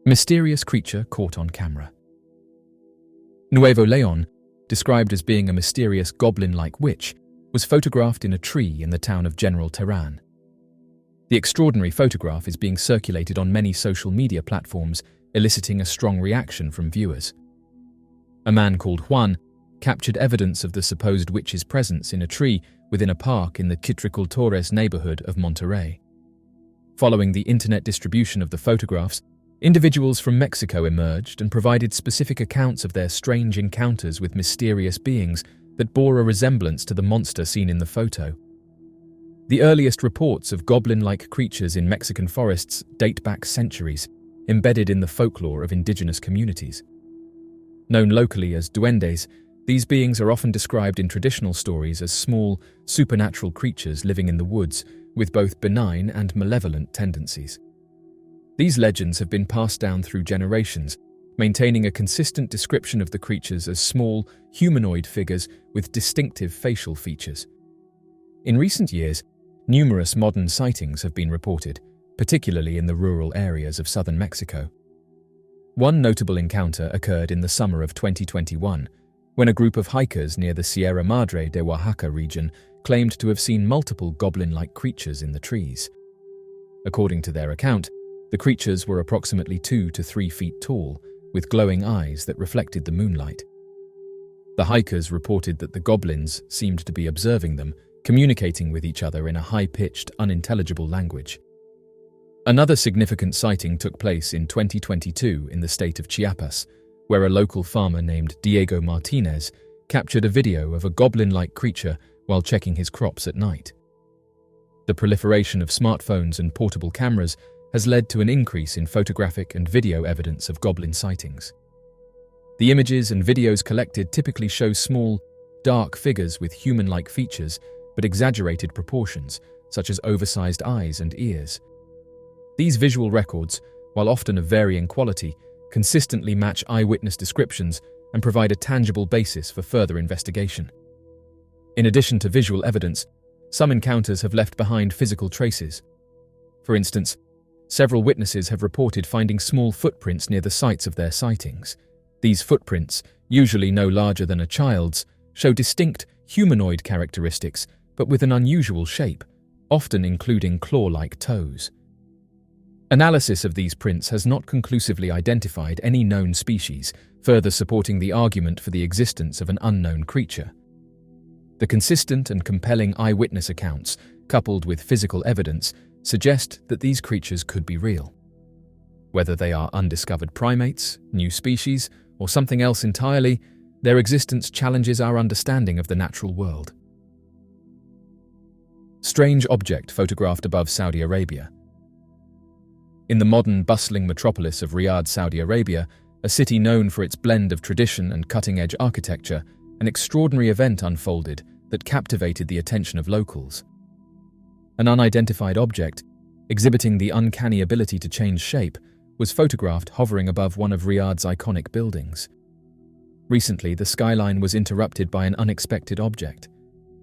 Mysterious creature caught on camera. Nuevo León, described as being a mysterious goblin-like witch, was photographed in a tree in the town of General Terán. The extraordinary photograph is being circulated on many social media platforms, eliciting a strong reaction from viewers. A man called Juan captured evidence of the supposed witch's presence in a tree within a park in the Citricultores neighbourhood of Monterrey. Following the internet distribution of the photographs, individuals from Mexico emerged and provided specific accounts of their strange encounters with mysterious beings that bore a resemblance to the monster seen in the photo. The earliest reports of goblin-like creatures in Mexican forests date back centuries, embedded in the folklore of indigenous communities. Known locally as duendes, these beings are often described in traditional stories as small, supernatural creatures living in the woods with both benign and malevolent tendencies. These legends have been passed down through generations, maintaining a consistent description of the creatures as small, humanoid figures with distinctive facial features. In recent years, numerous modern sightings have been reported, particularly in the rural areas of southern Mexico. One notable encounter occurred in the summer of 2021, when a group of hikers near the Sierra Madre de Oaxaca region claimed to have seen multiple goblin-like creatures in the trees. According to their account, the creatures were approximately 2 to 3 feet tall, with glowing eyes that reflected the moonlight. The hikers reported that the goblins seemed to be observing them, communicating with each other in a high-pitched, unintelligible language. Another significant sighting took place in 2022 in the state of Chiapas, where a local farmer named Diego Martinez captured a video of a goblin-like creature while checking his crops at night. The proliferation of smartphones and portable cameras has led to an increase in photographic and video evidence of goblin sightings. The images and videos collected typically show small, dark figures with human-like features but exaggerated proportions, such as oversized eyes and ears. These visual records, while often of varying quality, consistently match eyewitness descriptions and provide a tangible basis for further investigation. In addition to visual evidence, some encounters have left behind physical traces. For instance, several witnesses have reported finding small footprints near the sites of their sightings. These footprints, usually no larger than a child's, show distinct humanoid characteristics but with an unusual shape, often including claw-like toes. Analysis of these prints has not conclusively identified any known species, further supporting the argument for the existence of an unknown creature. The consistent and compelling eyewitness accounts, coupled with physical evidence, suggest that these creatures could be real. Whether they are undiscovered primates, new species, or something else entirely, their existence challenges our understanding of the natural world. Strange object photographed above Saudi Arabia. In the modern, bustling metropolis of Riyadh, Saudi Arabia, a city known for its blend of tradition and cutting-edge architecture, an extraordinary event unfolded that captivated the attention of locals. An unidentified object, exhibiting the uncanny ability to change shape, was photographed hovering above one of Riyadh's iconic buildings. Recently, the skyline was interrupted by an unexpected object.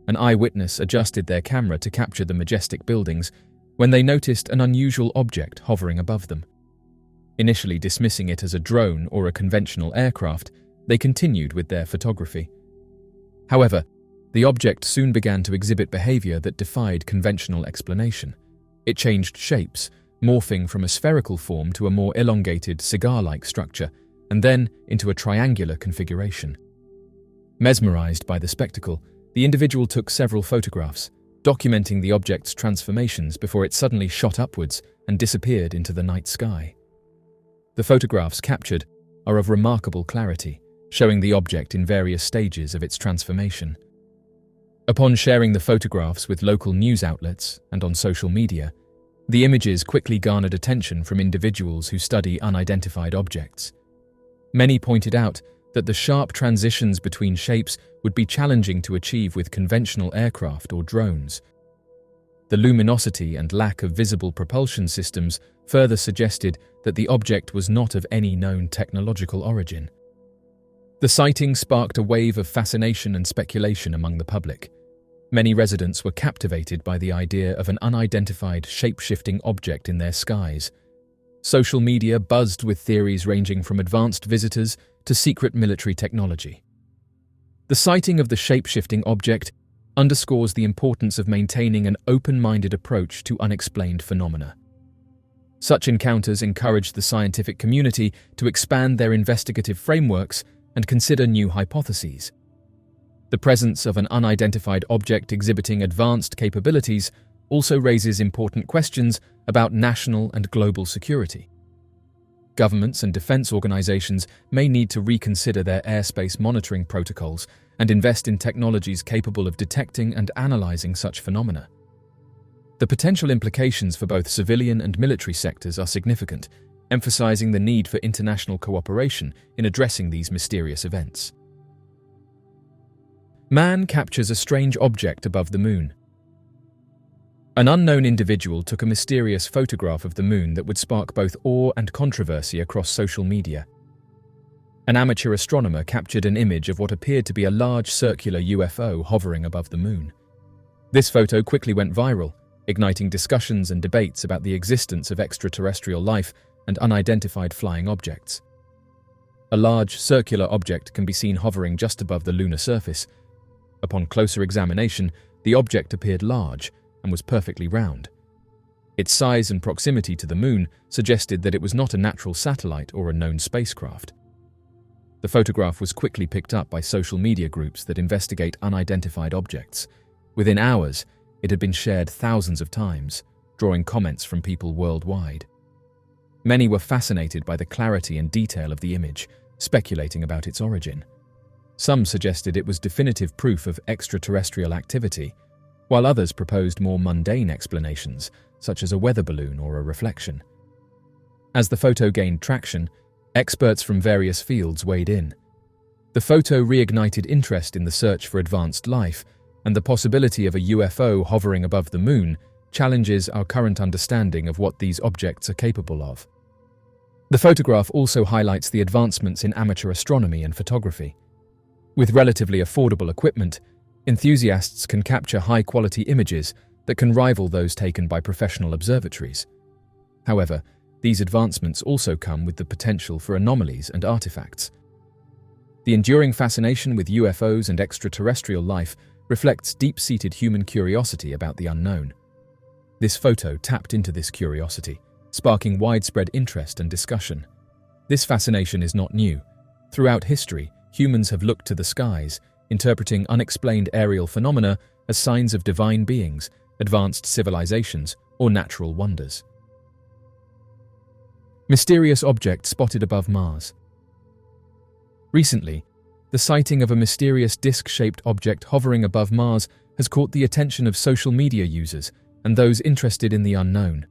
An eyewitness adjusted their camera to capture the majestic buildings when they noticed an unusual object hovering above them. Initially dismissing it as a drone or a conventional aircraft, they continued with their photography. However, the object soon began to exhibit behavior that defied conventional explanation. It changed shapes, morphing from a spherical form to a more elongated, cigar-like structure, and then into a triangular configuration. Mesmerized by the spectacle, the individual took several photographs, documenting the object's transformations before it suddenly shot upwards and disappeared into the night sky. The photographs captured are of remarkable clarity, showing the object in various stages of its transformation. Upon sharing the photographs with local news outlets and on social media, the images quickly garnered attention from individuals who study unidentified objects. Many pointed out that the sharp transitions between shapes would be challenging to achieve with conventional aircraft or drones. The luminosity and lack of visible propulsion systems further suggested that the object was not of any known technological origin. The sighting sparked a wave of fascination and speculation among the public. Many residents were captivated by the idea of an unidentified, shape-shifting object in their skies. Social media buzzed with theories ranging from advanced visitors to secret military technology. The sighting of the shape-shifting object underscores the importance of maintaining an open-minded approach to unexplained phenomena. Such encounters encourage the scientific community to expand their investigative frameworks and consider new hypotheses. The presence of an unidentified object exhibiting advanced capabilities also raises important questions about national and global security. Governments and defense organizations may need to reconsider their airspace monitoring protocols and invest in technologies capable of detecting and analyzing such phenomena. The potential implications for both civilian and military sectors are significant, emphasizing the need for international cooperation in addressing these mysterious events. Man captures a strange object above the moon. An unknown individual took a mysterious photograph of the moon that would spark both awe and controversy across social media. An amateur astronomer captured an image of what appeared to be a large circular UFO hovering above the moon. This photo quickly went viral, igniting discussions and debates about the existence of extraterrestrial life and unidentified flying objects. A large circular object can be seen hovering just above the lunar surface. Upon closer examination, the object appeared large and was perfectly round. Its size and proximity to the moon suggested that it was not a natural satellite or a known spacecraft. The photograph was quickly picked up by social media groups that investigate unidentified objects. Within hours, it had been shared thousands of times, drawing comments from people worldwide. Many were fascinated by the clarity and detail of the image, speculating about its origin. Some suggested it was definitive proof of extraterrestrial activity, while others proposed more mundane explanations, such as a weather balloon or a reflection. As the photo gained traction, experts from various fields weighed in. The photo reignited interest in the search for advanced life, and the possibility of a UFO hovering above the moon challenges our current understanding of what these objects are capable of. The photograph also highlights the advancements in amateur astronomy and photography. With relatively affordable equipment, enthusiasts can capture high-quality images that can rival those taken by professional observatories. However, these advancements also come with the potential for anomalies and artifacts. The enduring fascination with UFOs and extraterrestrial life reflects deep-seated human curiosity about the unknown. This photo tapped into this curiosity, sparking widespread interest and discussion. This fascination is not new. Throughout history, humans have looked to the skies, interpreting unexplained aerial phenomena as signs of divine beings, advanced civilizations, or natural wonders. Mysterious object spotted above Mars. Recently, the sighting of a mysterious disc-shaped object hovering above Mars has caught the attention of social media users and those interested in the unknown.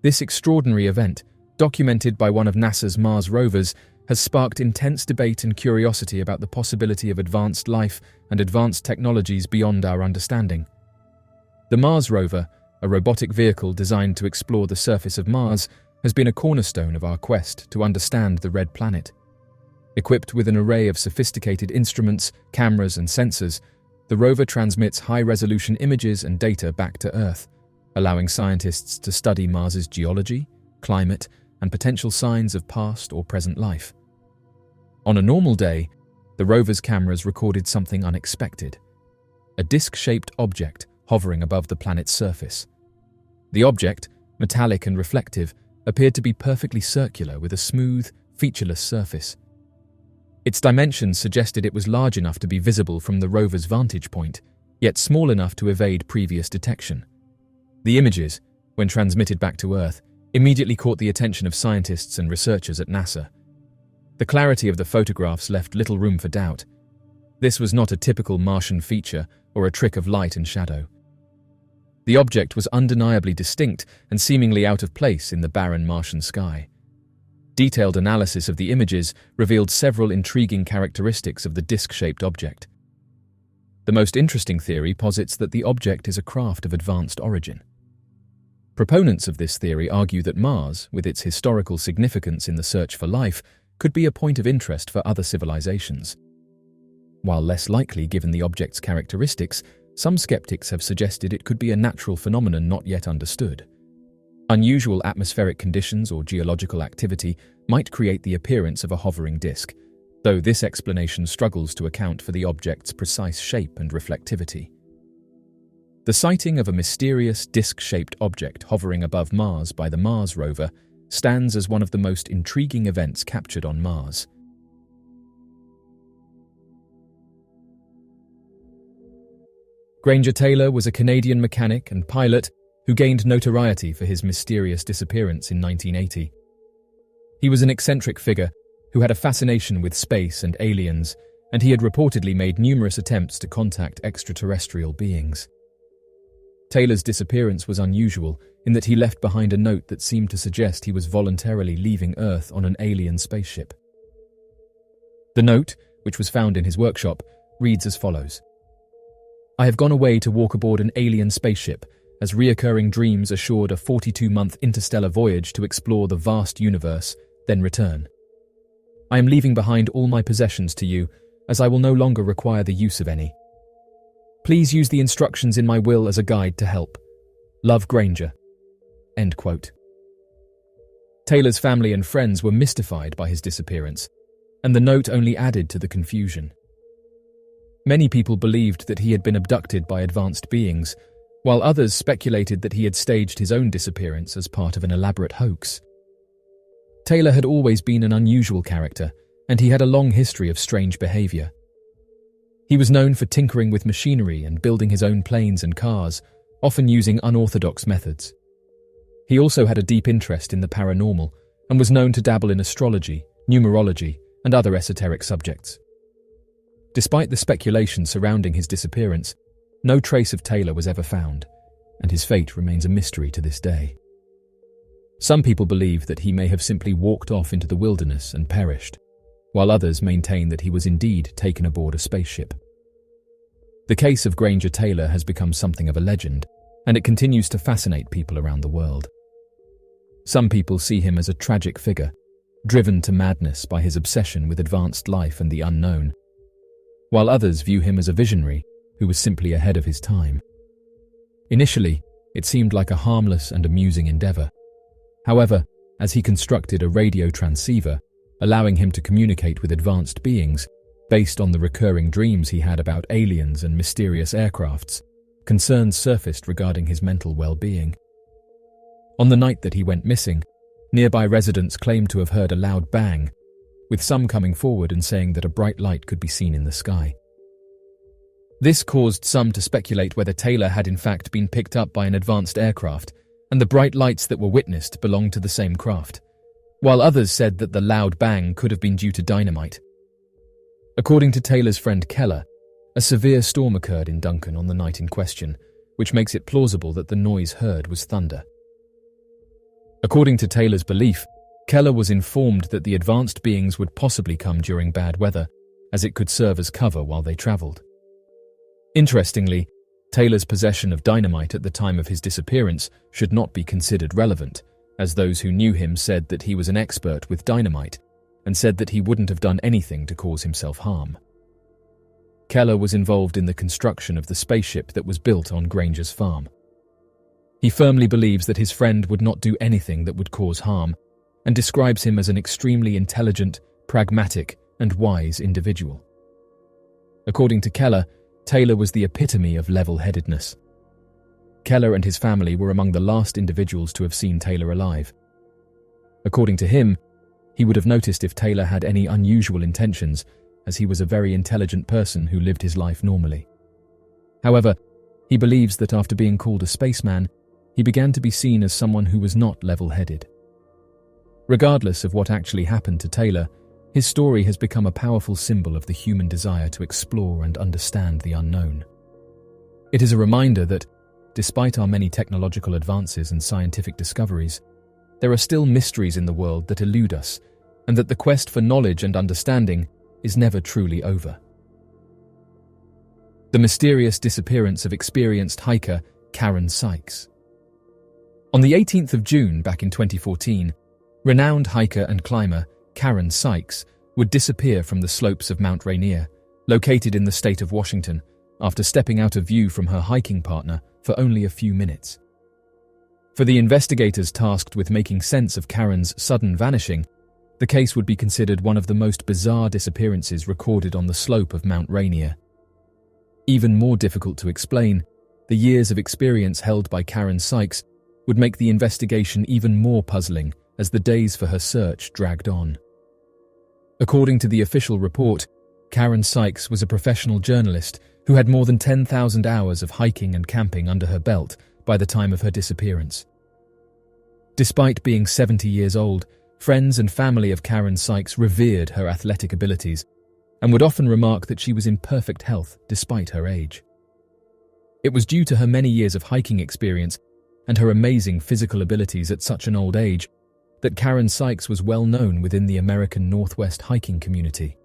This extraordinary event, documented by one of NASA's Mars rovers, has sparked intense debate and curiosity about the possibility of advanced life and advanced technologies beyond our understanding. The Mars rover, a robotic vehicle designed to explore the surface of Mars, has been a cornerstone of our quest to understand the red planet. Equipped with an array of sophisticated instruments, cameras, and sensors, the rover transmits high-resolution images and data back to Earth, allowing scientists to study Mars's geology, climate, and potential signs of past or present life. On a normal day, the rover's cameras recorded something unexpected: a disc-shaped object hovering above the planet's surface. The object, metallic and reflective, appeared to be perfectly circular with a smooth, featureless surface. Its dimensions suggested it was large enough to be visible from the rover's vantage point, yet small enough to evade previous detection. The images, when transmitted back to Earth, immediately caught the attention of scientists and researchers at NASA. The clarity of the photographs left little room for doubt. This was not a typical Martian feature or a trick of light and shadow. The object was undeniably distinct and seemingly out of place in the barren Martian sky. Detailed analysis of the images revealed several intriguing characteristics of the disc-shaped object. The most interesting theory posits that the object is a craft of advanced origin. Proponents of this theory argue that Mars, with its historical significance in the search for life, could be a point of interest for other civilizations. While less likely given the object's characteristics, some skeptics have suggested it could be a natural phenomenon not yet understood. Unusual atmospheric conditions or geological activity might create the appearance of a hovering disk, though this explanation struggles to account for the object's precise shape and reflectivity. The sighting of a mysterious disc-shaped object hovering above Mars by the Mars rover stands as one of the most intriguing events captured on Mars. Granger Taylor was a Canadian mechanic and pilot who gained notoriety for his mysterious disappearance in 1980. He was an eccentric figure who had a fascination with space and aliens, and he had reportedly made numerous attempts to contact extraterrestrial beings. Taylor's disappearance was unusual in that he left behind a note that seemed to suggest he was voluntarily leaving Earth on an alien spaceship. The note, which was found in his workshop, reads as follows: "I have gone away to walk aboard an alien spaceship, as reoccurring dreams assured a 42-month interstellar voyage to explore the vast universe, then return. I am leaving behind all my possessions to you, as I will no longer require the use of any. Please use the instructions in my will as a guide to help. Love, Granger." End quote. Taylor's family and friends were mystified by his disappearance, and the note only added to the confusion. Many people believed that he had been abducted by advanced beings, while others speculated that he had staged his own disappearance as part of an elaborate hoax. Taylor had always been an unusual character, and he had a long history of strange behavior. He was known for tinkering with machinery and building his own planes and cars, often using unorthodox methods. He also had a deep interest in the paranormal and was known to dabble in astrology, numerology, and other esoteric subjects. Despite the speculation surrounding his disappearance, no trace of Taylor was ever found, and his fate remains a mystery to this day. Some people believe that he may have simply walked off into the wilderness and perished, while others maintain that he was indeed taken aboard a spaceship. The case of Granger Taylor has become something of a legend, and it continues to fascinate people around the world. Some people see him as a tragic figure, driven to madness by his obsession with advanced life and the unknown, while others view him as a visionary who was simply ahead of his time. Initially, it seemed like a harmless and amusing endeavor. However, as he constructed a radio transceiver, allowing him to communicate with advanced beings, based on the recurring dreams he had about aliens and mysterious aircrafts, concerns surfaced regarding his mental well-being. On the night that he went missing, nearby residents claimed to have heard a loud bang, with some coming forward and saying that a bright light could be seen in the sky. This caused some to speculate whether Taylor had in fact been picked up by an advanced aircraft, and the bright lights that were witnessed belonged to the same craft, while others said that the loud bang could have been due to dynamite. According to Taylor's friend Keller, a severe storm occurred in Duncan on the night in question, which makes it plausible that the noise heard was thunder. According to Taylor's belief, Keller was informed that the advanced beings would possibly come during bad weather, as it could serve as cover while they traveled. Interestingly, Taylor's possession of dynamite at the time of his disappearance should not be considered relevant, as those who knew him said that he was an expert with dynamite and said that he wouldn't have done anything to cause himself harm. Keller was involved in the construction of the spaceship that was built on Granger's farm. He firmly believes that his friend would not do anything that would cause harm, and describes him as an extremely intelligent, pragmatic, and wise individual. According to Keller, Taylor was the epitome of level-headedness. Keller and his family were among the last individuals to have seen Taylor alive. According to him, he would have noticed if Taylor had any unusual intentions, as he was a very intelligent person who lived his life normally. However, he believes that after being called a spaceman, he began to be seen as someone who was not level-headed. Regardless of what actually happened to Taylor, his story has become a powerful symbol of the human desire to explore and understand the unknown. It is a reminder that, despite our many technological advances and scientific discoveries, there are still mysteries in the world that elude us, and that the quest for knowledge and understanding is never truly over. The mysterious disappearance of experienced hiker Karen Sykes. On the 18th of June back in 2014, renowned hiker and climber Karen Sykes would disappear from the slopes of Mount Rainier, located in the state of Washington, after stepping out of view from her hiking partner for only a few minutes. For the investigators tasked with making sense of Karen's sudden vanishing, the case would be considered one of the most bizarre disappearances recorded on the slope of Mount Rainier. Even more difficult to explain, the years of experience held by Karen Sykes would make the investigation even more puzzling as the days for her search dragged on. According to the official report, Karen Sykes was a professional journalist who had more than 10,000 hours of hiking and camping under her belt by the time of her disappearance. Despite being 70 years old, friends and family of Karen Sykes revered her athletic abilities and would often remark that she was in perfect health despite her age. It was due to her many years of hiking experience and her amazing physical abilities at such an old age that Karen Sykes was well known within the American Northwest hiking community.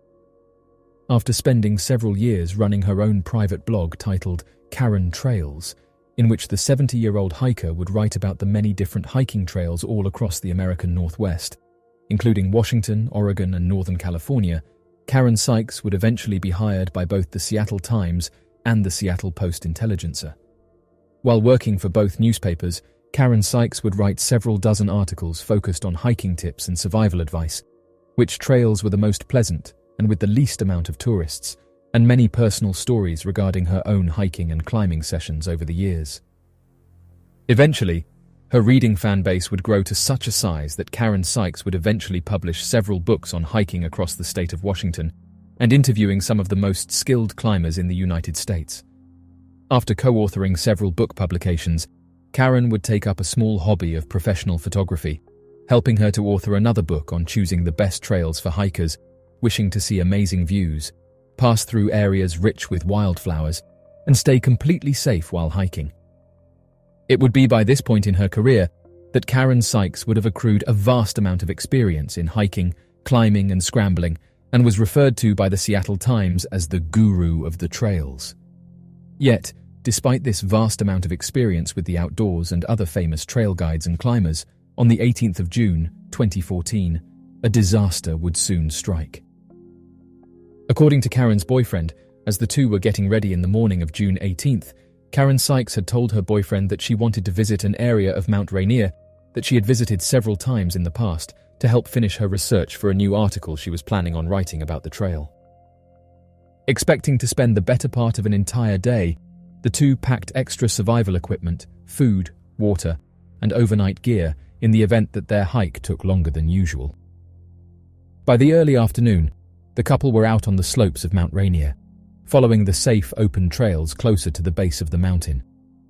After spending several years running her own private blog titled Karen Trails, in which the 70-year-old hiker would write about the many different hiking trails all across the American Northwest, including Washington, Oregon, and Northern California, Karen Sykes would eventually be hired by both the Seattle Times and the Seattle Post-Intelligencer. While working for both newspapers, Karen Sykes would write several dozen articles focused on hiking tips and survival advice, which trails were the most pleasant and with the least amount of tourists, and many personal stories regarding her own hiking and climbing sessions over the years. Eventually, her reading fan base would grow to such a size that Karen Sykes would eventually publish several books on hiking across the state of Washington and interviewing some of the most skilled climbers in the United States. After co-authoring several book publications, Karen would take up a small hobby of professional photography, helping her to author another book on choosing the best trails for hikers wishing to see amazing views, pass through areas rich with wildflowers, and stay completely safe while hiking. It would be by this point in her career that Karen Sykes would have accrued a vast amount of experience in hiking, climbing, and scrambling, and was referred to by the Seattle Times as the guru of the trails. Yet, despite this vast amount of experience with the outdoors and other famous trail guides and climbers, on the 18th of June, 2014, a disaster would soon strike. According to Karen's boyfriend, as the two were getting ready in the morning of June 18th, Karen Sykes had told her boyfriend that she wanted to visit an area of Mount Rainier that she had visited several times in the past to help finish her research for a new article she was planning on writing about the trail. Expecting to spend the better part of an entire day, the two packed extra survival equipment, food, water, and overnight gear in the event that their hike took longer than usual. By the early afternoon, the couple were out on the slopes of Mount Rainier, following the safe open trails closer to the base of the mountain,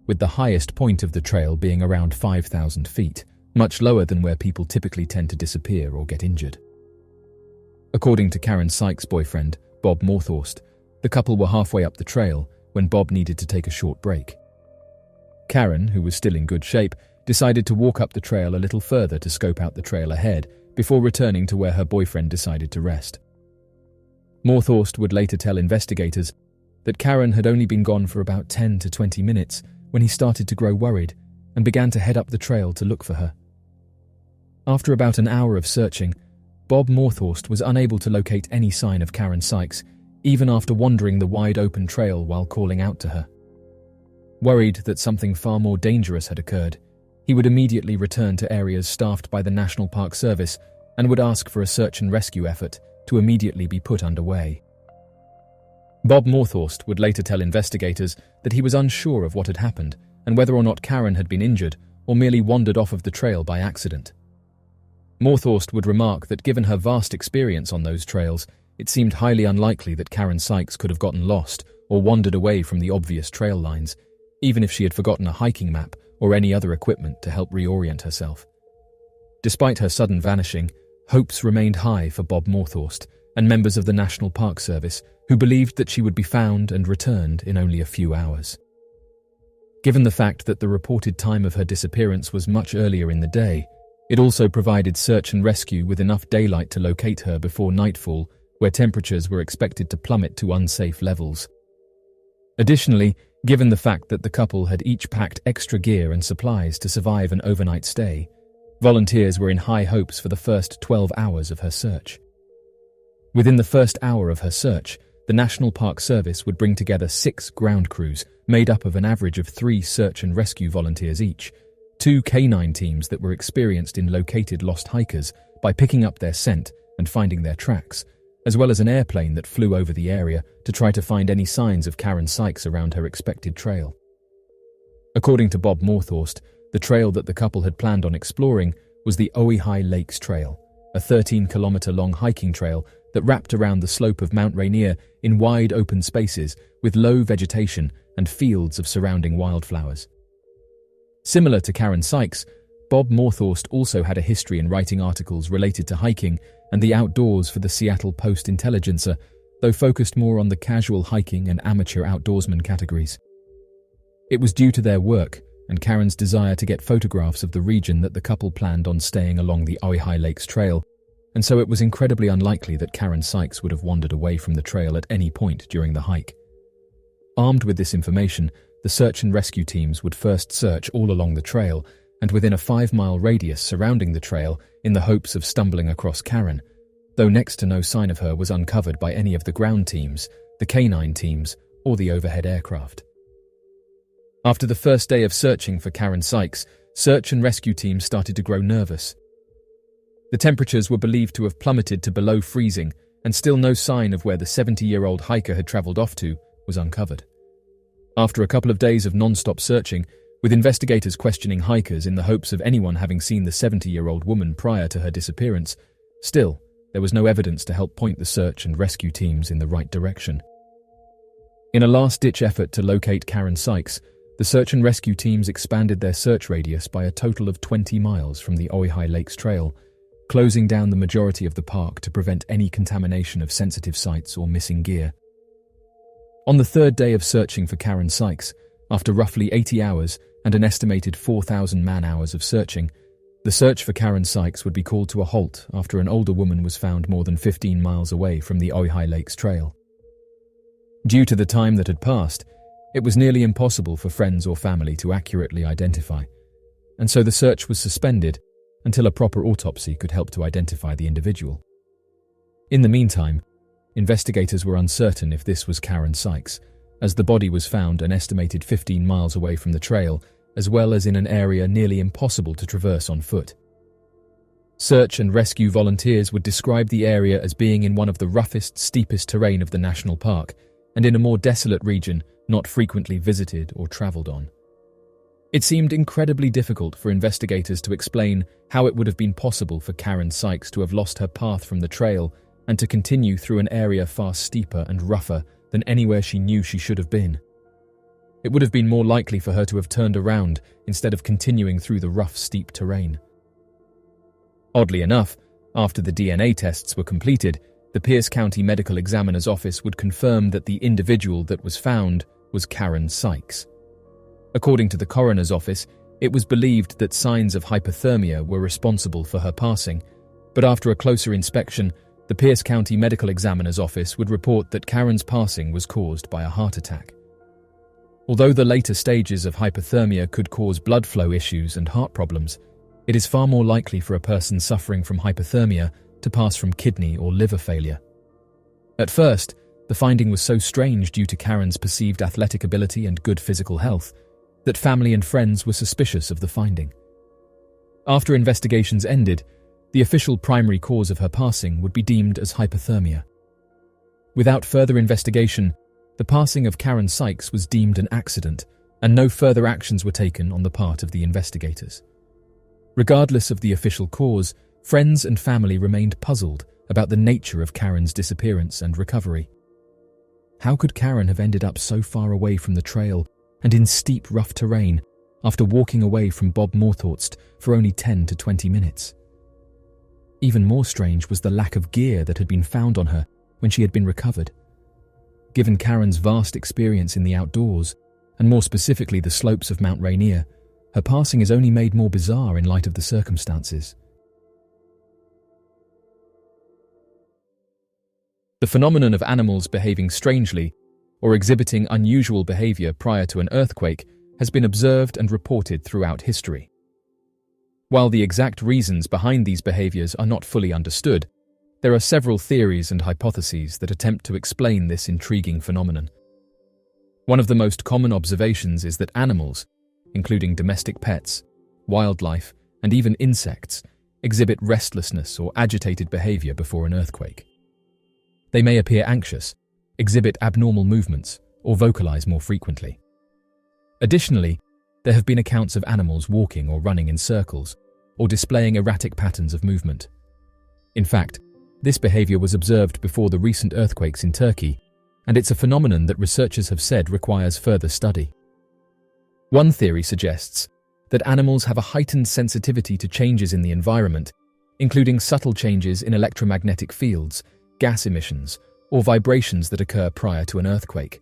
with the highest point of the trail being around 5,000 feet, much lower than where people typically tend to disappear or get injured. According to Karen Sykes' boyfriend, Bob Morthorst, the couple were halfway up the trail when Bob needed to take a short break. Karen, who was still in good shape, decided to walk up the trail a little further to scope out the trail ahead before returning to where her boyfriend decided to rest. Morthorst would later tell investigators that Karen had only been gone for about 10 to 20 minutes when he started to grow worried and began to head up the trail to look for her. After about an hour of searching, Bob Morthorst was unable to locate any sign of Karen Sykes, even after wandering the wide-open trail while calling out to her. Worried that something far more dangerous had occurred, he would immediately return to areas staffed by the National Park Service and would ask for a search and rescue effort to immediately be put underway. Bob Morthorst would later tell investigators that he was unsure of what had happened and whether or not Karen had been injured or merely wandered off of the trail by accident. Morthorst would remark that given her vast experience on those trails, it seemed highly unlikely that Karen Sykes could have gotten lost or wandered away from the obvious trail lines, even if she had forgotten a hiking map or any other equipment to help reorient herself. Despite her sudden vanishing, hopes remained high for Bob Morthorst and members of the National Park Service who believed that she would be found and returned in only a few hours. Given the fact that the reported time of her disappearance was much earlier in the day, it also provided search and rescue with enough daylight to locate her before nightfall, where temperatures were expected to plummet to unsafe levels. Additionally, given the fact that the couple had each packed extra gear and supplies to survive an overnight stay, volunteers were in high hopes for the first 12 hours of her search. Within the first hour of her search, the National Park Service would bring together 6 ground crews made up of an average of 3 search and rescue volunteers each, 2 canine teams that were experienced in located lost hikers by picking up their scent and finding their tracks, as well as an airplane that flew over the area to try to find any signs of Karen Sykes around her expected trail. According to Bob Morthorst, the trail that the couple had planned on exploring was the Ojai Lakes Trail, a 13-kilometer-long hiking trail that wrapped around the slope of Mount Rainier in wide open spaces with low vegetation and fields of surrounding wildflowers. Similar to Karen Sykes, Bob Morthorst also had a history in writing articles related to hiking and the outdoors for the Seattle Post-Intelligencer, though focused more on the casual hiking and amateur outdoorsman categories. It was due to their work and Karen's desire to get photographs of the region that the couple planned on staying along the Ojai Lakes Trail, and so it was incredibly unlikely that Karen Sykes would have wandered away from the trail at any point during the hike. Armed with this information, the search and rescue teams would first search all along the trail and within a 5-mile radius surrounding the trail in the hopes of stumbling across Karen, though next to no sign of her was uncovered by any of the ground teams, the canine teams, or the overhead aircraft. After the first day of searching for Karen Sykes, search and rescue teams started to grow nervous. The temperatures were believed to have plummeted to below freezing, and still no sign of where the 70-year-old hiker had travelled off to was uncovered. After a couple of days of non-stop searching, with investigators questioning hikers in the hopes of anyone having seen the 70-year-old woman prior to her disappearance, still, there was no evidence to help point the search and rescue teams in the right direction. In a last-ditch effort to locate Karen Sykes, the search and rescue teams expanded their search radius by a total of 20 miles from the Ojai Lakes Trail, closing down the majority of the park to prevent any contamination of sensitive sites or missing gear. On the third day of searching for Karen Sykes, after roughly 80 hours and an estimated 4,000 man-hours of searching, the search for Karen Sykes would be called to a halt after an older woman was found more than 15 miles away from the Ojai Lakes Trail. Due to the time that had passed, it was nearly impossible for friends or family to accurately identify, and so the search was suspended until a proper autopsy could help to identify the individual. In the meantime, investigators were uncertain if this was Karen Sykes, as the body was found an estimated 15 miles away from the trail, as well as in an area nearly impossible to traverse on foot. Search and rescue volunteers would describe the area as being in one of the roughest, steepest terrain of the national park, and in a more desolate region not frequently visited or travelled on. It seemed incredibly difficult for investigators to explain how it would have been possible for Karen Sykes to have lost her path from the trail and to continue through an area far steeper and rougher than anywhere she knew she should have been. It would have been more likely for her to have turned around instead of continuing through the rough, steep terrain. Oddly enough, after the DNA tests were completed, the Pierce County Medical Examiner's Office would confirm that the individual that was found was Karen Sykes. According to the coroner's office, it was believed that signs of hypothermia were responsible for her passing, but after a closer inspection, the Pierce County Medical Examiner's Office would report that Karen's passing was caused by a heart attack. Although the later stages of hypothermia could cause blood flow issues and heart problems, it is far more likely for a person suffering from hypothermia to pass from kidney or liver failure. At first, the finding was so strange due to Karen's perceived athletic ability and good physical health that family and friends were suspicious of the finding. After investigations ended, the official primary cause of her passing would be deemed as hypothermia. Without further investigation, the passing of Karen Sykes was deemed an accident, and no further actions were taken on the part of the investigators. Regardless of the official cause, friends and family remained puzzled about the nature of Karen's disappearance and recovery. How could Karen have ended up so far away from the trail and in steep, rough terrain after walking away from Bob Morthorst for only 10 to 20 minutes? Even more strange was the lack of gear that had been found on her when she had been recovered. Given Karen's vast experience in the outdoors, and more specifically the slopes of Mount Rainier, her passing is only made more bizarre in light of the circumstances. The phenomenon of animals behaving strangely or exhibiting unusual behavior prior to an earthquake has been observed and reported throughout history. While the exact reasons behind these behaviors are not fully understood, there are several theories and hypotheses that attempt to explain this intriguing phenomenon. One of the most common observations is that animals, including domestic pets, wildlife, and even insects exhibit restlessness or agitated behavior before an earthquake. They may appear anxious, exhibit abnormal movements, or vocalize more frequently. Additionally, there have been accounts of animals walking or running in circles, or displaying erratic patterns of movement. In fact, this behavior was observed before the recent earthquakes in Turkey, and it's a phenomenon that researchers have said requires further study. One theory suggests that animals have a heightened sensitivity to changes in the environment, including subtle changes in electromagnetic fields, gas emissions, or vibrations that occur prior to an earthquake.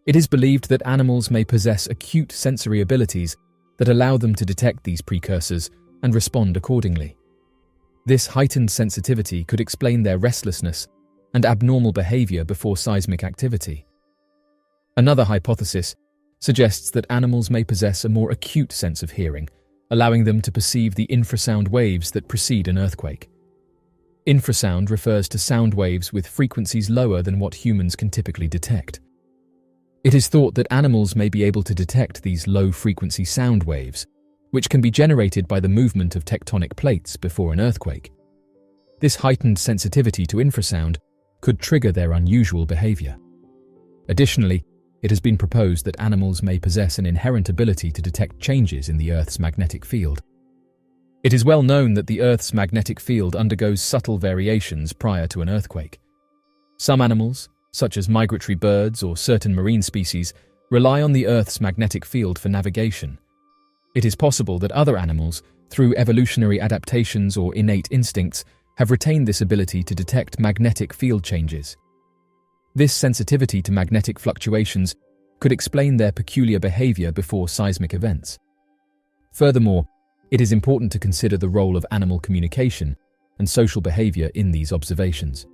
It is believed that animals may possess acute sensory abilities that allow them to detect these precursors and respond accordingly. This heightened sensitivity could explain their restlessness and abnormal behavior before seismic activity. Another hypothesis suggests that animals may possess a more acute sense of hearing, allowing them to perceive the infrasound waves that precede an earthquake. Infrasound refers to sound waves with frequencies lower than what humans can typically detect. It is thought that animals may be able to detect these low-frequency sound waves, which can be generated by the movement of tectonic plates before an earthquake. This heightened sensitivity to infrasound could trigger their unusual behavior. Additionally, it has been proposed that animals may possess an inherent ability to detect changes in the Earth's magnetic field. It is well known that the Earth's magnetic field undergoes subtle variations prior to an earthquake. Some animals, such as migratory birds or certain marine species, rely on the Earth's magnetic field for navigation. It is possible that other animals, through evolutionary adaptations or innate instincts, have retained this ability to detect magnetic field changes. This sensitivity to magnetic fluctuations could explain their peculiar behavior before seismic events. Furthermore, it is important to consider the role of animal communication and social behavior in these observations.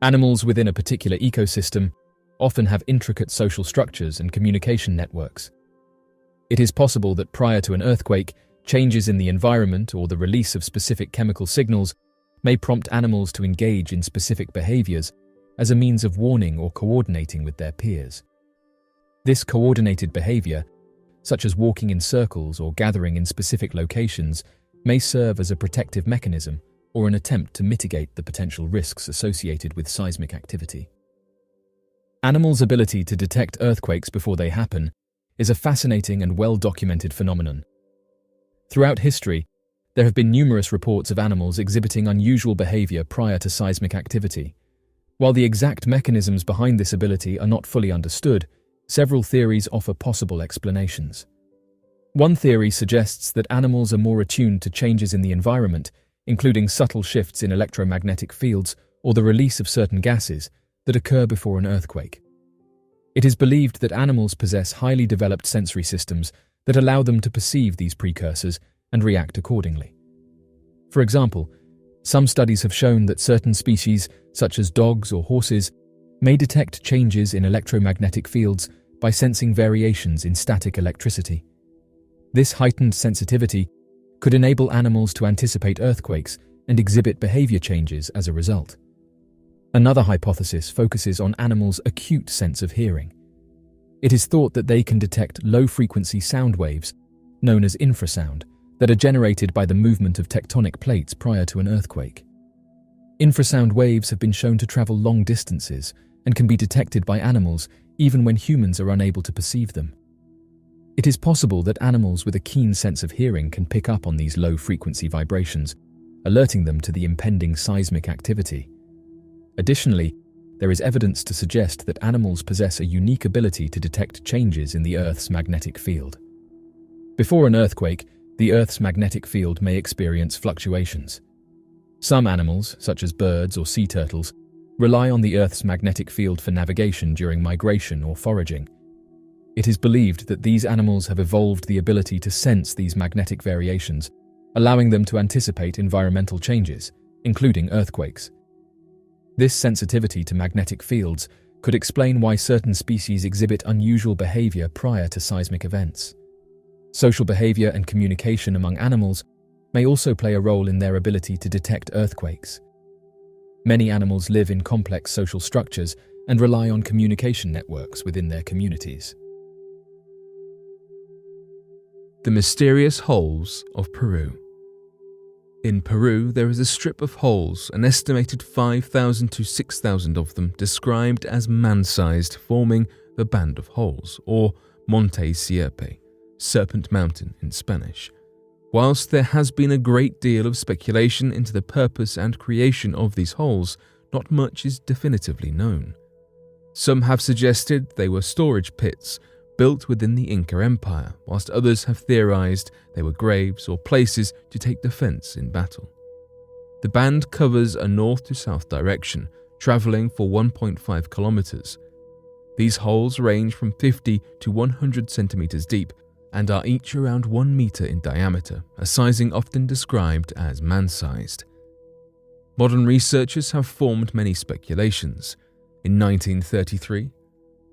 Animals within a particular ecosystem often have intricate social structures and communication networks. It is possible that prior to an earthquake, changes in the environment or the release of specific chemical signals may prompt animals to engage in specific behaviors as a means of warning or coordinating with their peers. This coordinated behavior, such as walking in circles or gathering in specific locations, may serve as a protective mechanism or an attempt to mitigate the potential risks associated with seismic activity. Animals' ability to detect earthquakes before they happen is a fascinating and well-documented phenomenon. Throughout history, there have been numerous reports of animals exhibiting unusual behavior prior to seismic activity. While the exact mechanisms behind this ability are not fully understood, several theories offer possible explanations. One theory suggests that animals are more attuned to changes in the environment, including subtle shifts in electromagnetic fields or the release of certain gases that occur before an earthquake. It is believed that animals possess highly developed sensory systems that allow them to perceive these precursors and react accordingly. For example, some studies have shown that certain species, such as dogs or horses, may detect changes in electromagnetic fields by sensing variations in static electricity. This heightened sensitivity could enable animals to anticipate earthquakes and exhibit behavior changes as a result. Another hypothesis focuses on animals' acute sense of hearing. It is thought that they can detect low-frequency sound waves, known as infrasound, that are generated by the movement of tectonic plates prior to an earthquake. Infrasound waves have been shown to travel long distances and can be detected by animals even when humans are unable to perceive them. It is possible that animals with a keen sense of hearing can pick up on these low-frequency vibrations, alerting them to the impending seismic activity. Additionally, there is evidence to suggest that animals possess a unique ability to detect changes in the Earth's magnetic field. Before an earthquake, the Earth's magnetic field may experience fluctuations. Some animals, such as birds or sea turtles, rely on the Earth's magnetic field for navigation during migration or foraging. It is believed that these animals have evolved the ability to sense these magnetic variations, allowing them to anticipate environmental changes, including earthquakes. This sensitivity to magnetic fields could explain why certain species exhibit unusual behavior prior to seismic events. Social behavior and communication among animals may also play a role in their ability to detect earthquakes. Many animals live in complex social structures and rely on communication networks within their communities. The mysterious holes of Peru. In Peru, there is a strip of holes, an estimated 5,000 to 6,000 of them, described as man-sized, forming the Band of Holes, or Monte Sierpe, Serpent Mountain in Spanish. Whilst there has been a great deal of speculation into the purpose and creation of these holes, not much is definitively known. Some have suggested they were storage pits, built within the Inca Empire, whilst others have theorized they were graves or places to take defense in battle. The band covers a north to south direction, traveling for 1.5 kilometers. These holes range from 50 to 100 centimeters deep and are each around 1 meter in diameter, a sizing often described as man-sized. Modern researchers have formed many speculations. In 1933,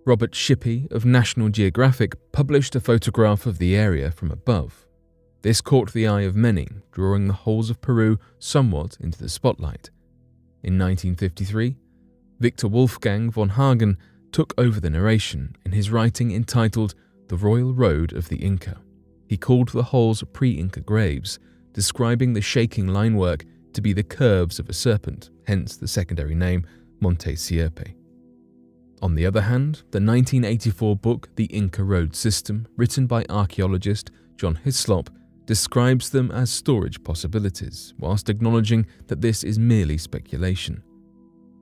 Robert Shippey of National Geographic published a photograph of the area from above. This caught the eye of many, drawing the holes of Peru somewhat into the spotlight. In 1953, Victor Wolfgang von Hagen took over the narration in his writing entitled The Royal Road of the Inca. He called the holes pre-Inca graves, describing the shaking linework to be the curves of a serpent, hence the secondary name Monte Sierpe. On the other hand, the 1984 book The Inca Road System, written by archaeologist John Hislop, describes them as storage possibilities, whilst acknowledging that this is merely speculation.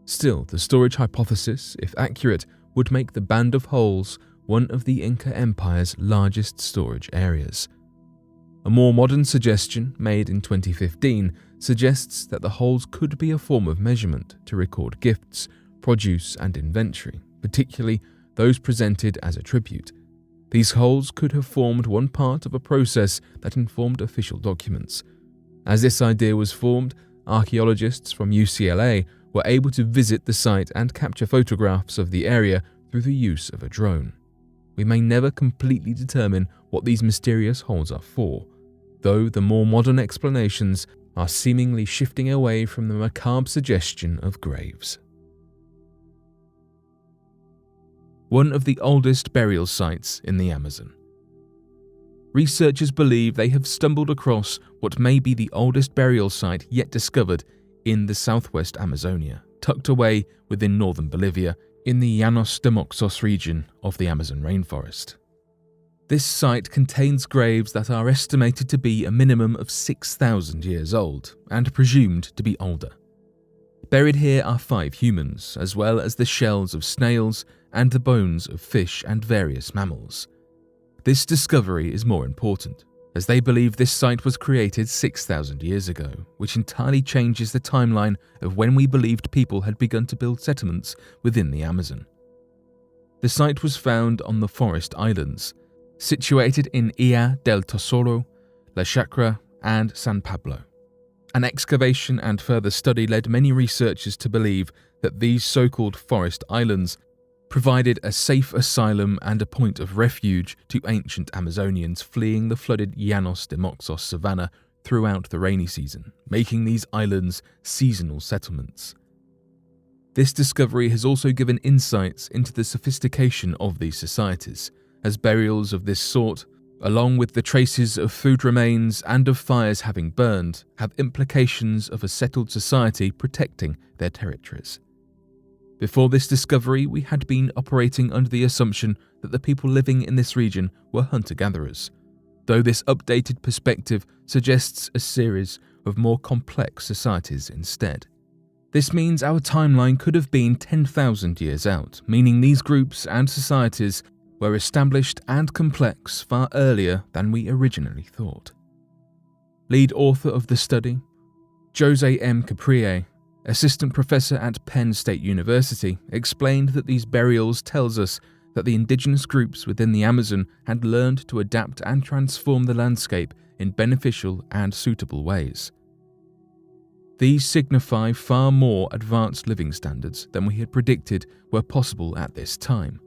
Still, the storage hypothesis, if accurate, would make the Band of Holes one of the Inca Empire's largest storage areas. A more modern suggestion, made in 2015, suggests that the holes could be a form of measurement to record gifts, produce and inventory, particularly those presented as a tribute. These holes could have formed one part of a process that informed official documents. As this idea was formed, archaeologists from UCLA were able to visit the site and capture photographs of the area through the use of a drone. We may never completely determine what these mysterious holes are for, though the more modern explanations are seemingly shifting away from the macabre suggestion of graves. One of the oldest burial sites in the Amazon. Researchers believe they have stumbled across what may be the oldest burial site yet discovered in the southwest Amazonia, tucked away within northern Bolivia in the Llanos de Moxos region of the Amazon rainforest. This site contains graves that are estimated to be a minimum of 6,000 years old and presumed to be older. Buried here are 5 humans, as well as the shells of snails and the bones of fish and various mammals. This discovery is more important, as they believe this site was created 6,000 years ago, which entirely changes the timeline of when we believed people had begun to build settlements within the Amazon. The site was found on the Forest Islands, situated in Ilha del Tesoro, La Chacra, and San Pablo. An excavation and further study led many researchers to believe that these so-called forest islands provided a safe asylum and a point of refuge to ancient Amazonians fleeing the flooded Llanos de Moxos savanna throughout the rainy season, making these islands seasonal settlements. This discovery has also given insights into the sophistication of these societies, as burials of this sort, along with the traces of food remains and of fires having burned, have implications of a settled society protecting their territories. Before this discovery, we had been operating under the assumption that the people living in this region were hunter-gatherers, though this updated perspective suggests a series of more complex societies instead. This means our timeline could have been 10,000 years out, meaning these groups and societies were established and complex far earlier than we originally thought. Lead author of the study, Jose M. Caprie, assistant professor at Penn State University, explained that these burials tells us that the indigenous groups within the Amazon had learned to adapt and transform the landscape in beneficial and suitable ways. These signify far more advanced living standards than we had predicted were possible at this time.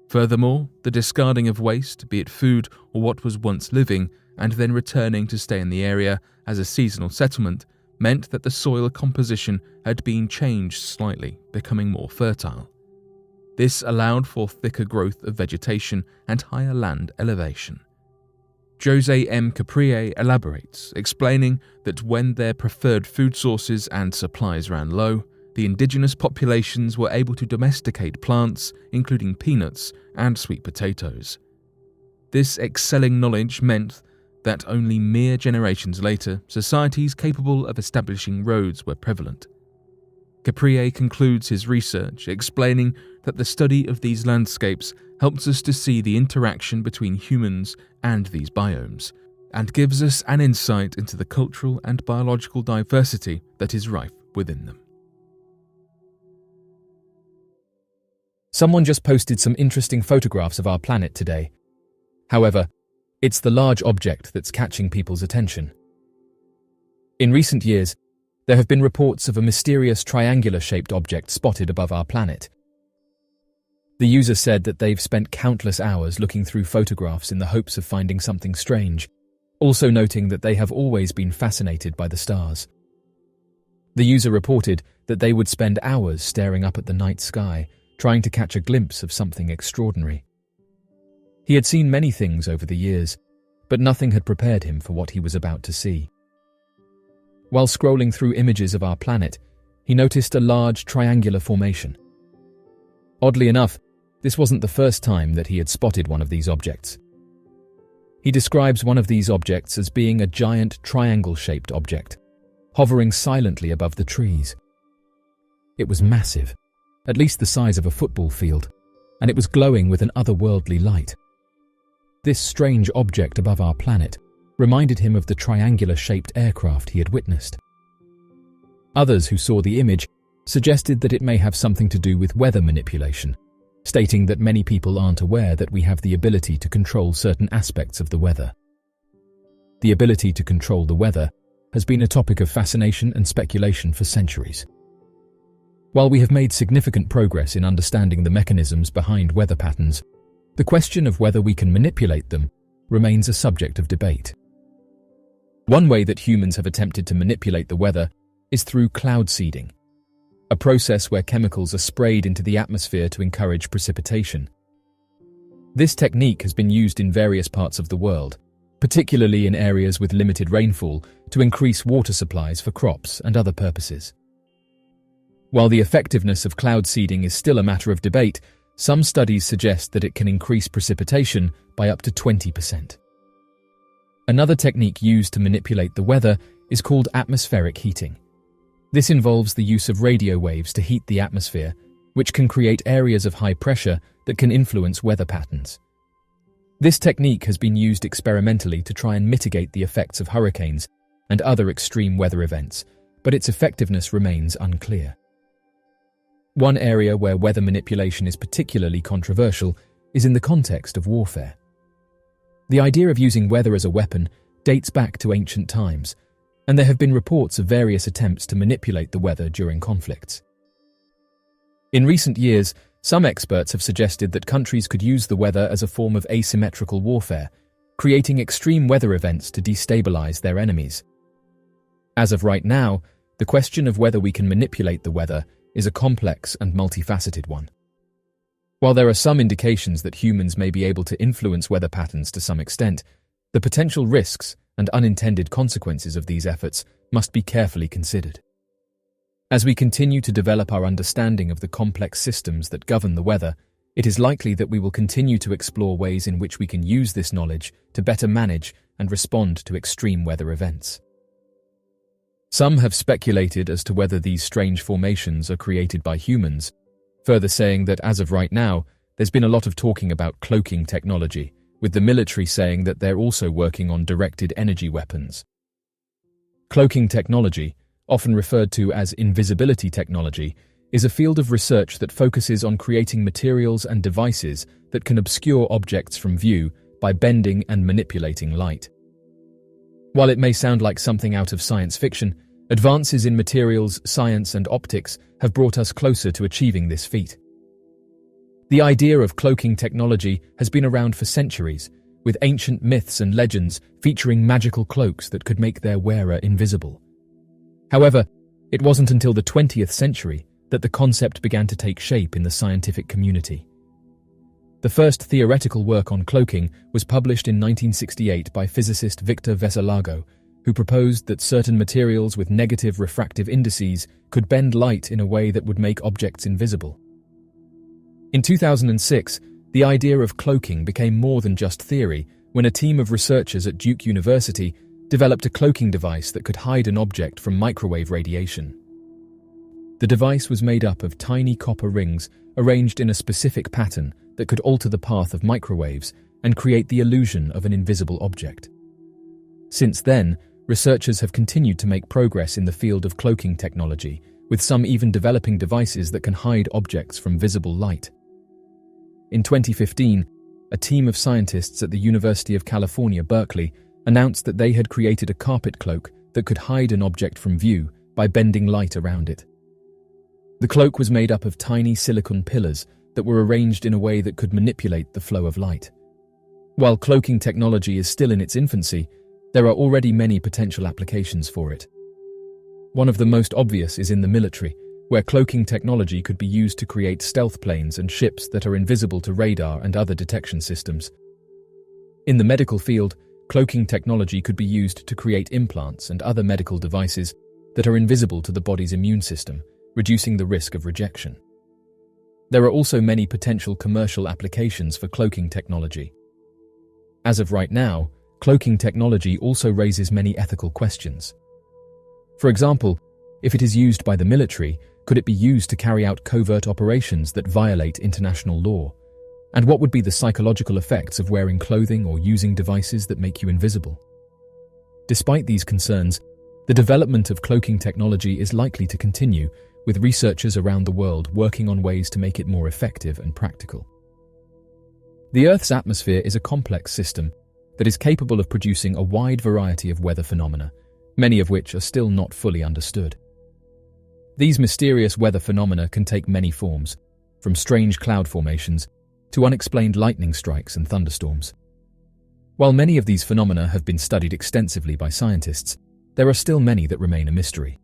Furthermore, the discarding of waste, be it food or what was once living, and then returning to stay in the area as a seasonal settlement, meant that the soil composition had been changed slightly, becoming more fertile. This allowed for thicker growth of vegetation and higher land elevation. Jose M. Caprie elaborates, explaining that when their preferred food sources and supplies ran low, the indigenous populations were able to domesticate plants, including peanuts and sweet potatoes. This excelling knowledge meant that only mere generations later, societies capable of establishing roads were prevalent. Caprie concludes his research, explaining that the study of these landscapes helps us to see the interaction between humans and these biomes, and gives us an insight into the cultural and biological diversity that is rife within them. Someone just posted some interesting photographs of our planet today. However, it's the large object that's catching people's attention. In recent years, there have been reports of a mysterious triangular-shaped object spotted above our planet. The user said that they've spent countless hours looking through photographs in the hopes of finding something strange, also noting that they have always been fascinated by the stars. The user reported that they would spend hours staring up at the night sky, trying to catch a glimpse of something extraordinary. He had seen many things over the years, but nothing had prepared him for what he was about to see. While scrolling through images of our planet, he noticed a large triangular formation. Oddly enough, this wasn't the first time that he had spotted one of these objects. He describes one of these objects as being a giant triangle-shaped object, hovering silently above the trees. It was massive, at least the size of a football field, and it was glowing with an otherworldly light. This strange object above our planet reminded him of the triangular-shaped aircraft he had witnessed. Others who saw the image suggested that it may have something to do with weather manipulation, stating that many people aren't aware that we have the ability to control certain aspects of the weather. The ability to control the weather has been a topic of fascination and speculation for centuries. While we have made significant progress in understanding the mechanisms behind weather patterns, the question of whether we can manipulate them remains a subject of debate. One way that humans have attempted to manipulate the weather is through cloud seeding, a process where chemicals are sprayed into the atmosphere to encourage precipitation. This technique has been used in various parts of the world, particularly in areas with limited rainfall, to increase water supplies for crops and other purposes. While the effectiveness of cloud seeding is still a matter of debate, some studies suggest that it can increase precipitation by up to 20%. Another technique used to manipulate the weather is called atmospheric heating. This involves the use of radio waves to heat the atmosphere, which can create areas of high pressure that can influence weather patterns. This technique has been used experimentally to try and mitigate the effects of hurricanes and other extreme weather events, but its effectiveness remains unclear. One area where weather manipulation is particularly controversial is in the context of warfare. The idea of using weather as a weapon dates back to ancient times, and there have been reports of various attempts to manipulate the weather during conflicts. In recent years, some experts have suggested that countries could use the weather as a form of asymmetrical warfare, creating extreme weather events to destabilize their enemies. As of right now, the question of whether we can manipulate the weather is a complex and multifaceted one. While there are some indications that humans may be able to influence weather patterns to some extent, the potential risks and unintended consequences of these efforts must be carefully considered. As we continue to develop our understanding of the complex systems that govern the weather, it is likely that we will continue to explore ways in which we can use this knowledge to better manage and respond to extreme weather events. Some have speculated as to whether these strange formations are created by humans, further saying that as of right now, there's been a lot of talking about cloaking technology, with the military saying that they're also working on directed energy weapons. Cloaking technology, often referred to as invisibility technology, is a field of research that focuses on creating materials and devices that can obscure objects from view by bending and manipulating light. While it may sound like something out of science fiction, advances in materials, science, and optics have brought us closer to achieving this feat. The idea of cloaking technology has been around for centuries, with ancient myths and legends featuring magical cloaks that could make their wearer invisible. However, it wasn't until the 20th century that the concept began to take shape in the scientific community. The first theoretical work on cloaking was published in 1968 by physicist Victor Veselago, who proposed that certain materials with negative refractive indices could bend light in a way that would make objects invisible. In 2006, the idea of cloaking became more than just theory when a team of researchers at Duke University developed a cloaking device that could hide an object from microwave radiation. The device was made up of tiny copper rings arranged in a specific pattern that could alter the path of microwaves and create the illusion of an invisible object. Since then, researchers have continued to make progress in the field of cloaking technology, with some even developing devices that can hide objects from visible light. In 2015, a team of scientists at the University of California, Berkeley, announced that they had created a carpet cloak that could hide an object from view by bending light around it. The cloak was made up of tiny silicon pillars that were arranged in a way that could manipulate the flow of light. While cloaking technology is still in its infancy, there are already many potential applications for it. One of the most obvious is in the military, where cloaking technology could be used to create stealth planes and ships that are invisible to radar and other detection systems. In the medical field, cloaking technology could be used to create implants and other medical devices that are invisible to the body's immune system, reducing the risk of rejection. There are also many potential commercial applications for cloaking technology. As of right now, cloaking technology also raises many ethical questions. For example, if it is used by the military, could it be used to carry out covert operations that violate international law? And what would be the psychological effects of wearing clothing or using devices that make you invisible? Despite these concerns, the development of cloaking technology is likely to continue, with researchers around the world working on ways to make it more effective and practical. The Earth's atmosphere is a complex system that is capable of producing a wide variety of weather phenomena, many of which are still not fully understood. These mysterious weather phenomena can take many forms, from strange cloud formations to unexplained lightning strikes and thunderstorms. While many of these phenomena have been studied extensively by scientists, there are still many that remain a mystery.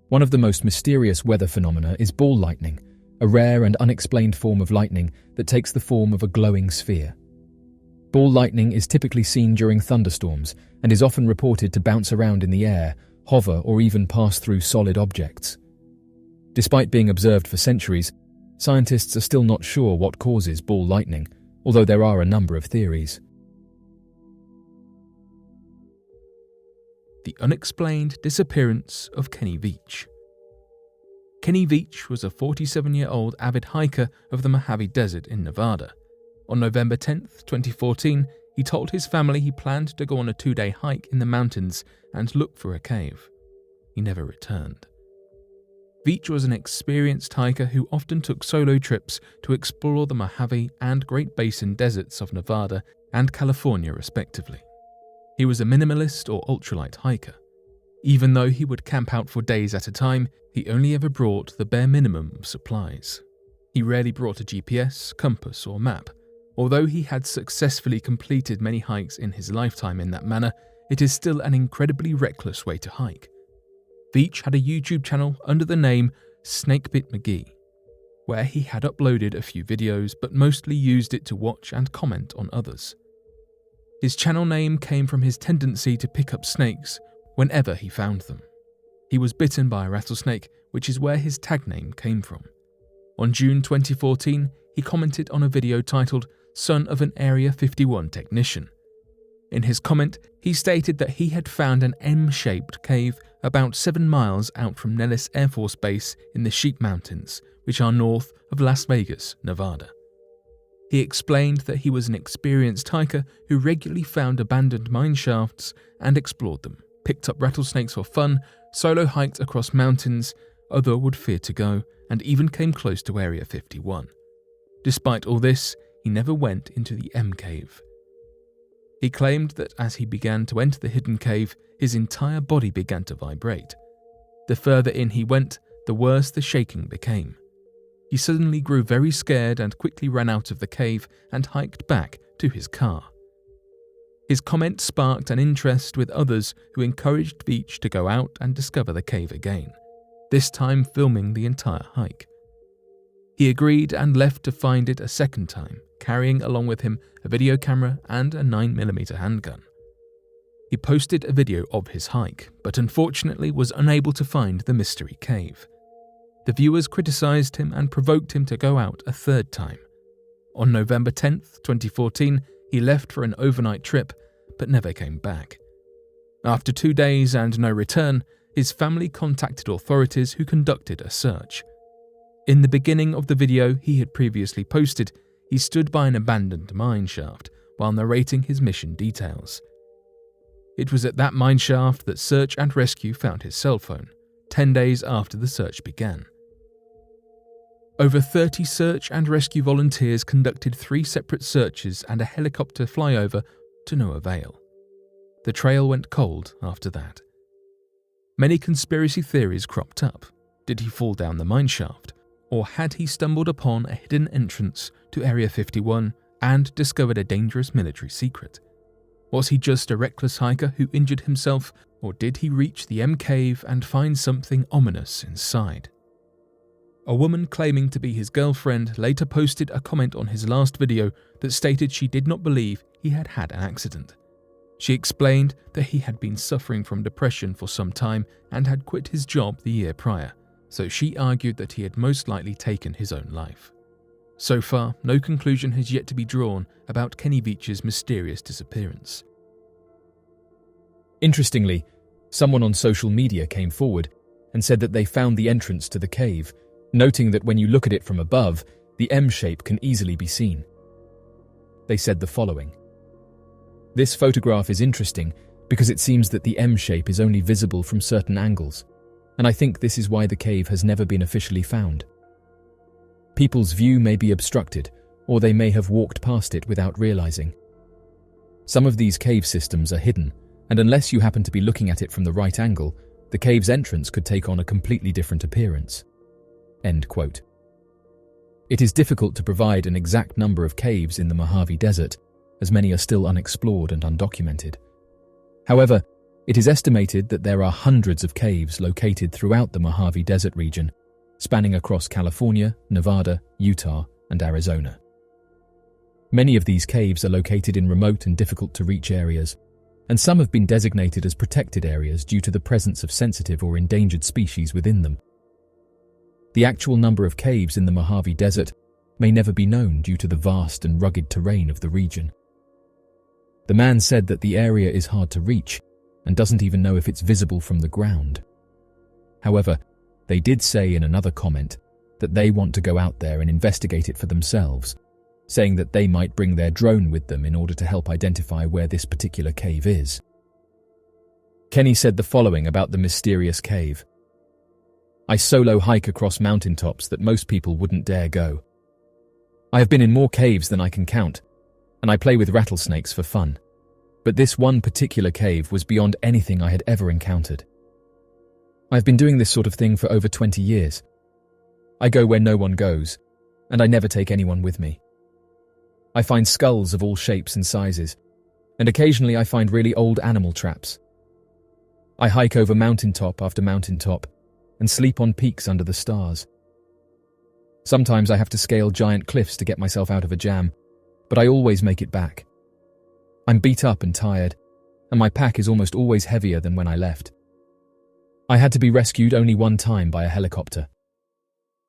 One of the most mysterious weather phenomena is ball lightning, a rare and unexplained form of lightning that takes the form of a glowing sphere. Ball lightning is typically seen during thunderstorms and is often reported to bounce around in the air, hover, or even pass through solid objects. Despite being observed for centuries, scientists are still not sure what causes ball lightning, although there are a number of theories. The unexplained disappearance of Kenny Veach. Kenny Veach was a 47-year-old avid hiker of the Mojave Desert in Nevada. On November 10, 2014, he told his family he planned to go on a 2-day hike in the mountains and look for a cave. He never returned. Veach was an experienced hiker who often took solo trips to explore the Mojave and Great Basin deserts of Nevada and California respectively. He was a minimalist or ultralight hiker. Even though he would camp out for days at a time, he only ever brought the bare minimum of supplies. He rarely brought a GPS, compass, or map. Although he had successfully completed many hikes in his lifetime in that manner, it is still an incredibly reckless way to hike. Veach had a YouTube channel under the name Snakebit McGee, where he had uploaded a few videos but mostly used it to watch and comment on others. His channel name came from his tendency to pick up snakes whenever he found them. He was bitten by a rattlesnake, which is where his tag name came from. On June 2014, he commented on a video titled "Son of an Area 51 Technician." In his comment, he stated that he had found an M-shaped cave about 7 miles out from Nellis Air Force Base in the Sheep Mountains, which are north of Las Vegas, Nevada. He explained that he was an experienced hiker who regularly found abandoned mine shafts and explored them, picked up rattlesnakes for fun, solo hiked across mountains others would fear to go, and even came close to Area 51. Despite all this, he never went into the M cave. He claimed that as he began to enter the hidden cave, his entire body began to vibrate. The further in he went, the worse the shaking became. He suddenly grew very scared and quickly ran out of the cave and hiked back to his car. His comment sparked an interest with others who encouraged Veach to go out and discover the cave again, this time filming the entire hike. He agreed and left to find it a second time, carrying along with him a video camera and a 9mm handgun. He posted a video of his hike, but unfortunately was unable to find the mystery cave. The viewers criticised him and provoked him to go out a third time. On November 10th, 2014, he left for an overnight trip, but never came back. After 2 days and no return, his family contacted authorities who conducted a search. In the beginning of the video he had previously posted, he stood by an abandoned mine shaft while narrating his mission details. It was at that mine shaft that search and rescue found his cell phone, 10 days after the search began. Over 30 search and rescue volunteers conducted 3 separate searches and a helicopter flyover to no avail. The trail went cold after that. Many conspiracy theories cropped up. Did he fall down the mine shaft? Or had he stumbled upon a hidden entrance to Area 51 and discovered a dangerous military secret? Was he just a reckless hiker who injured himself, or did he reach the M cave and find something ominous inside? A woman claiming to be his girlfriend later posted a comment on his last video that stated she did not believe he had had an accident. She explained that he had been suffering from depression for some time and had quit his job the year prior, so she argued that he had most likely taken his own life. So far, no conclusion has yet to be drawn about Kenny Veach's mysterious disappearance. Interestingly, someone on social media came forward and said that they found the entrance to the cave, noting that when you look at it from above, the M shape can easily be seen. They said the following: "This photograph is interesting because it seems that the M shape is only visible from certain angles, and I think this is why the cave has never been officially found. People's view may be obstructed, or they may have walked past it without realizing. Some of these cave systems are hidden, and unless you happen to be looking at it from the right angle, the cave's entrance could take on a completely different appearance." End quote. It is difficult to provide an exact number of caves in the Mojave Desert, as many are still unexplored and undocumented. However, it is estimated that there are hundreds of caves located throughout the Mojave Desert region, spanning across California, Nevada, Utah, and Arizona. Many of these caves are located in remote and difficult-to-reach areas, and some have been designated as protected areas due to the presence of sensitive or endangered species within them. The actual number of caves in the Mojave Desert may never be known due to the vast and rugged terrain of the region. The man said that the area is hard to reach and doesn't even know if it's visible from the ground. However, they did say in another comment that they want to go out there and investigate it for themselves, saying that they might bring their drone with them in order to help identify where this particular cave is. Kenny said the following about the mysterious cave: "I solo hike across mountaintops that most people wouldn't dare go. I have been in more caves than I can count, and I play with rattlesnakes for fun. But this one particular cave was beyond anything I had ever encountered. I've been doing this sort of thing for over 20 years. I go where no one goes, and I never take anyone with me. I find skulls of all shapes and sizes, and occasionally I find really old animal traps. I hike over mountaintop after mountaintop, and sleep on peaks under the stars. Sometimes I have to scale giant cliffs to get myself out of a jam, but I always make it back. I'm beat up and tired, and my pack is almost always heavier than when I left. I had to be rescued only one time by a helicopter.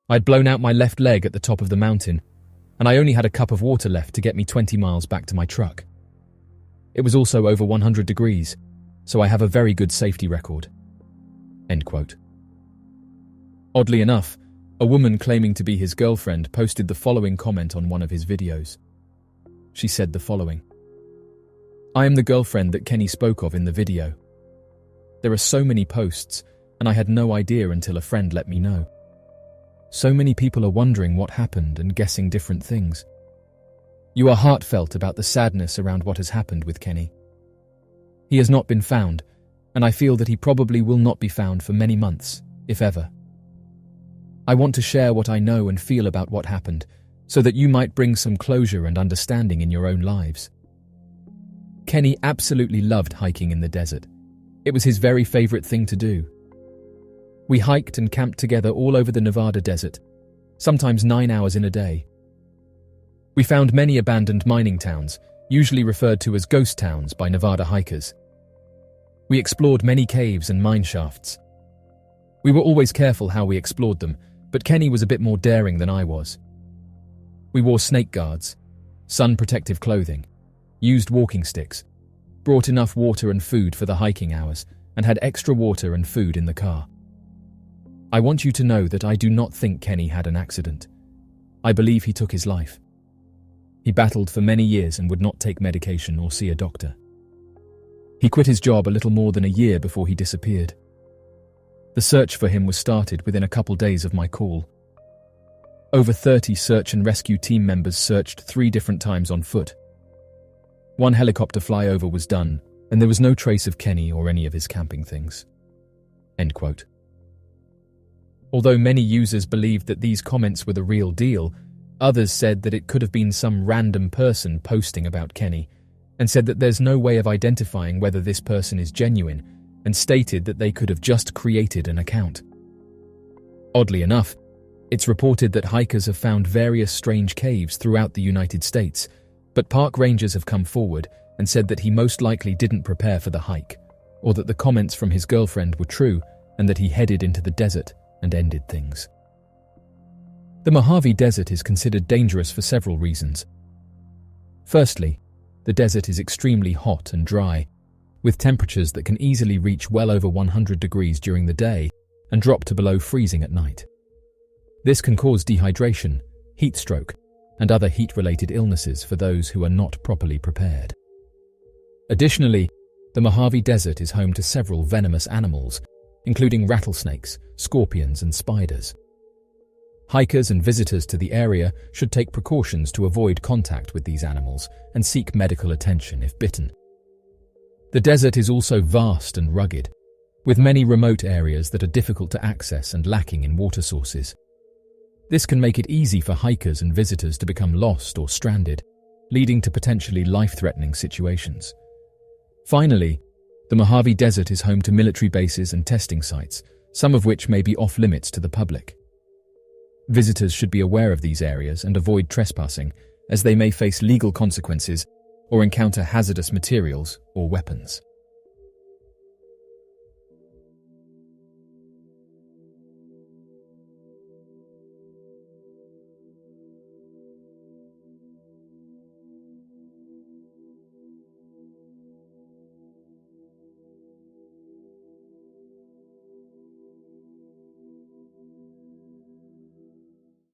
I'd blown out my left leg at the top of the mountain, and I only had a cup of water left to get me 20 miles back to my truck. It was also over 100 degrees, so I have a very good safety record." End quote. Oddly enough, a woman claiming to be his girlfriend posted the following comment on one of his videos. She said the following: "I am the girlfriend that Kenny spoke of in the video. There are so many posts, and I had no idea until a friend let me know. So many people are wondering what happened and guessing different things. You are heartfelt about the sadness around what has happened with Kenny. He has not been found, and I feel that he probably will not be found for many months, if ever. I want to share what I know and feel about what happened, so that you might bring some closure and understanding in your own lives. Kenny absolutely loved hiking in the desert. It was his very favorite thing to do. We hiked and camped together all over the Nevada desert, sometimes 9 hours in a day. We found many abandoned mining towns, usually referred to as ghost towns by Nevada hikers. We explored many caves and mine shafts. We were always careful how we explored them, but Kenny was a bit more daring than I was. We wore snake guards, sun protective clothing, used walking sticks, brought enough water and food for the hiking hours, and had extra water and food in the car. I want you to know that I do not think Kenny had an accident. I believe he took his life. He battled for many years and would not take medication or see a doctor. He quit his job a little more than a year before he disappeared. The search for him was started within a couple days of my call. Over 30 search and rescue team members searched 3 different times on foot. 1 helicopter flyover was done, and there was no trace of Kenny or any of his camping things. End quote. Although many users believed that these comments were the real deal, others said that it could have been some random person posting about Kenny, and said that there's no way of identifying whether this person is genuine, and stated that they could have just created an account. Oddly enough, it's reported that hikers have found various strange caves throughout the United States, but park rangers have come forward and said that he most likely didn't prepare for the hike, or that the comments from his girlfriend were true and that he headed into the desert and ended things. The Mojave Desert is considered dangerous for several reasons. Firstly, the desert is extremely hot and dry, with temperatures that can easily reach well over 100 degrees during the day and drop to below freezing at night. This can cause dehydration, heat stroke, and other heat-related illnesses for those who are not properly prepared. Additionally, the Mojave Desert is home to several venomous animals, including rattlesnakes, scorpions, and spiders. Hikers and visitors to the area should take precautions to avoid contact with these animals and seek medical attention if bitten. The desert is also vast and rugged, with many remote areas that are difficult to access and lacking in water sources. This can make it easy for hikers and visitors to become lost or stranded, leading to potentially life-threatening situations. Finally, the Mojave Desert is home to military bases and testing sites, some of which may be off-limits to the public. Visitors should be aware of these areas and avoid trespassing, as they may face legal consequences or encounter hazardous materials or weapons.